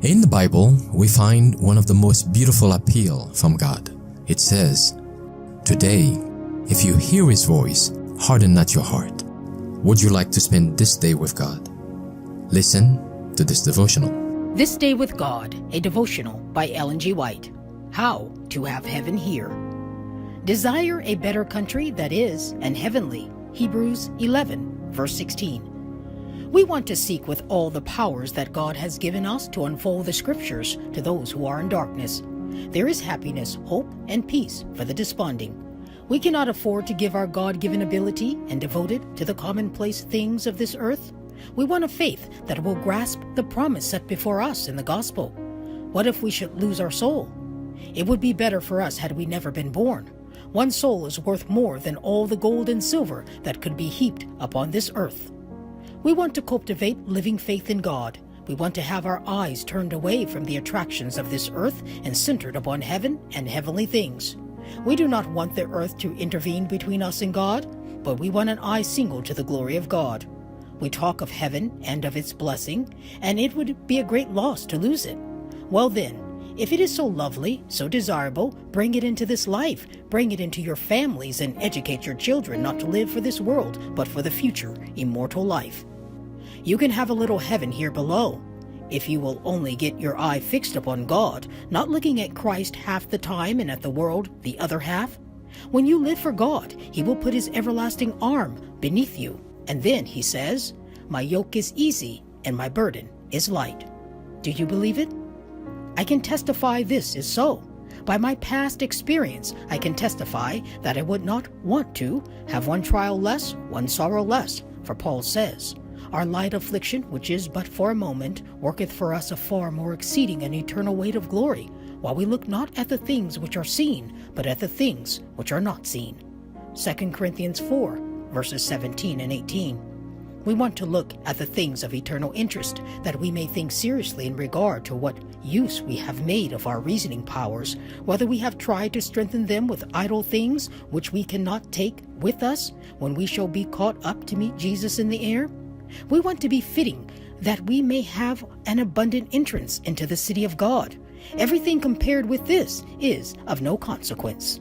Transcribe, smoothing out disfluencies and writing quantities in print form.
In the Bible, we find one of the most beautiful appeal from God. It says, "Today, if you hear His voice, harden not your heart." Would you like to spend this day with God? Listen to this devotional. This Day with God, a devotional by Ellen G. White. How to have heaven here. Desire a better country that is, and heavenly. Hebrews 11, verse 16. We want to seek with all the powers that God has given us to unfold the Scriptures to those who are in darkness. There is happiness, hope, and peace for the desponding. We cannot afford to give our God-given ability and devote it to the commonplace things of this earth. We want a faith that will grasp the promise set before us in the gospel. What if we should lose our soul? It would be better for us had we never been born. One soul is worth more than all the gold and silver that could be heaped upon this earth. We want to cultivate living faith in God. We want to have our eyes turned away from the attractions of this earth and centered upon heaven and heavenly things. We do not want the earth to intervene between us and God, but we want an eye single to the glory of God. We talk of heaven and of its blessing, and it would be a great loss to lose it. Well then, if it is so lovely, so desirable, bring it into this life, bring it into your families, and educate your children not to live for this world, but for the future, immortal life. You can have a little heaven here below, if you will only get your eye fixed upon God, not looking at Christ half the time and at the world the other half. When you live for God, He will put His everlasting arm beneath you, and then He says, "My yoke is easy and my burden is light." Do you believe it? I can testify this is so. By my past experience, I can testify that I would not want to have one trial less, one sorrow less, for Paul says, "Our light affliction, which is but for a moment, worketh for us a far more exceeding and eternal weight of glory, while we look not at the things which are seen, but at the things which are not seen." 2 Corinthians 4, verses 17 and 18. We want to look at the things of eternal interest, that we may think seriously in regard to what use we have made of our reasoning powers, whether we have tried to strengthen them with idle things which we cannot take with us when we shall be caught up to meet Jesus in the air. We want to be fitting, that we may have an abundant entrance into the city of God. Everything compared with this is of no consequence.